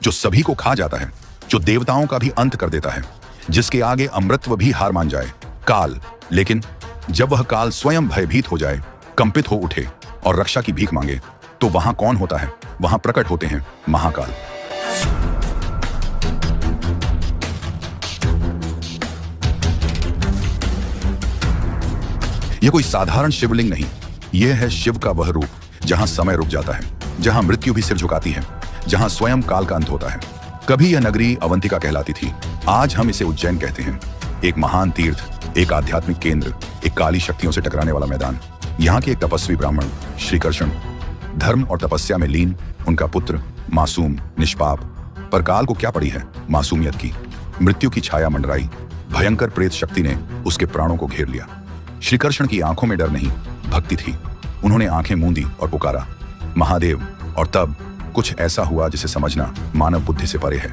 जो सभी को खा जाता है, जो देवताओं का भी अंत कर देता है, जिसके आगे अमृतत्व भी हार मान जाए, काल। लेकिन जब वह काल स्वयं भयभीत हो जाए, कंपित हो उठे और रक्षा की भीख मांगे, तो वहां कौन होता है? वहां प्रकट होते हैं महाकाल। यह कोई साधारण शिवलिंग नहीं, यह है शिव का वह रूप जहां समय रुक जाता है, जहां मृत्यु भी सिर झुकाती है, जहां स्वयं काल का अंत होता है। कभी यह नगरी अवंतिका कहलाती थी, आज हम इसे उज्जैन कहते हैं। एक महान तीर्थ, एक आध्यात्मिक केंद्र, एक काली शक्तियों से टकराने वाला मैदान। यहाँ के एक तपस्वी ब्राह्मण श्रीकृष्ण, धर्म और तपस्या में लीन, उनका पुत्र मासूम, निष्पाप, पर काल को क्या पड़ी है मासूमियत की। मृत्यु की छाया मंडराई, भयंकर प्रेत शक्ति ने उसके प्राणों को घेर लिया। श्रीकृष्ण की आंखों में डर नहीं, भक्ति थी। उन्होंने आंखें मूंदी और पुकारा, महादेव। और तब कुछ ऐसा हुआ जिसे समझना मानव बुद्धि से परे है।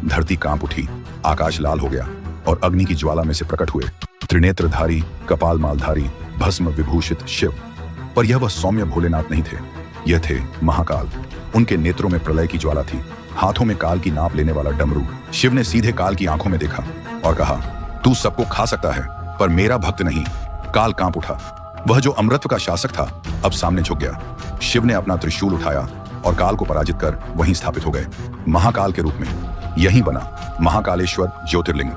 धरती कांप उठी, आकाश लाल हो गया और अग्नि की ज्वाला में से प्रकट हुए त्रिनेत्रधारी, कपाल मालधारी, भस्म विभूषित शिव। पर यह वह सौम्य भोलेनाथ नहीं थे, यह थे महाकाल। उनके नेत्रों में प्रलय की ज्वाला थी, हाथों में काल की नाप लेने वाला डमरू। शिव ने सीधे काल की आंखों में देखा और कहा, तू सबको खा सकता है पर मेरा भक्त नहीं। काल कांप उठा, वह जो अमृत का शासक था अब सामने झुक गया। शिव ने अपना त्रिशूल उठाया और काल को पराजित कर वहीं स्थापित हो गए, महाकाल के रूप में। यहीं बना महाकालेश्वर ज्योतिर्लिंग।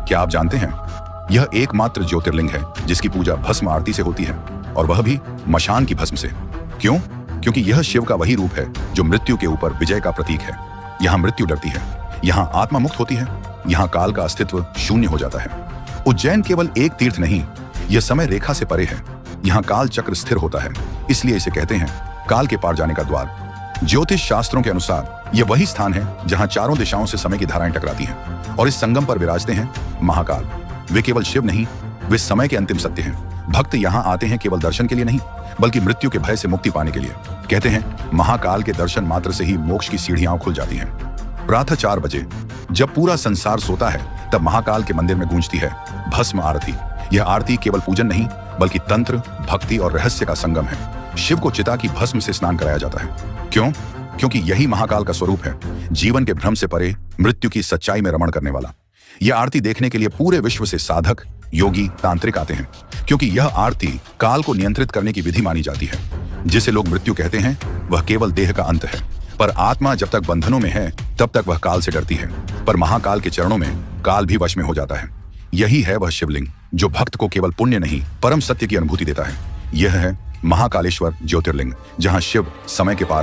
क्या आप जानते हैं, यह एकमात्र ज्योतिर्लिंग है जिसकी पूजा भस्म आरती से होती है, और वह भी मशान की भस्म से। क्यों? क्योंकि यह शिव का वही रूप है जो मृत्यु के ऊपर विजय का प्रतीक है। यहाँ मृत्यु डरती है, यहाँ आत्मा मुक्त होती है, यहाँ काल का अस्तित्व शून्य हो जाता है। उज्जैन केवल एक तीर्थ नहीं, यह समय रेखा से परे है। यहाँ काल चक्र स्थिर होता है, इसलिए इसे कहते हैं काल के पार जाने का द्वार। ज्योतिष शास्त्रों के अनुसार यह वही स्थान है जहां चारों दिशाओं से समय की धाराएं टकराती हैं, और इस संगम पर विराजते हैं महाकाल। वे केवल शिव नहीं, वे समय के अंतिम सत्य हैं। भक्त यहाँ आते हैं केवल दर्शन के लिए नहीं, बल्कि मृत्यु के भय से मुक्ति पाने के लिए। कहते हैं महाकाल के दर्शन मात्र से ही मोक्ष की सीढ़ियां खुल जाती हैं। प्रातः 4 बजे जब पूरा संसार सोता है, तब महाकाल के मंदिर में गूंजती है भस्म आरती। यह आरती केवल पूजन नहीं, बल्कि तंत्र, भक्ति और रहस्य का संगम है। शिव को चिता की भस्म से स्नान कराया जाता है। क्यों? क्योंकि यही महाकाल का स्वरूप है, जीवन के भ्रम से परे मृत्यु की सच्चाई में रमण करने वाला। यह आरती देखने के लिए पूरे विश्व से साधक, योगी, तांत्रिक आते हैं, क्योंकि यह आरती काल को नियंत्रित करने की विधि मानी जाती है। जिसे लोग मृत्यु कहते हैं, वह केवल देह का अंत है, पर आत्मा जब तक बंधनों में है तब तक वह काल से डरती है। पर महाकाल के चरणों में काल भी वश में हो जाता है। यही है वह शिवलिंग जो भक्त को केवल पुण्य नहीं, परम सत्य की अनुभूति देता है। यह है महाकालेश्वर ज्योतिर्लिंग, जहां शिव समय के पार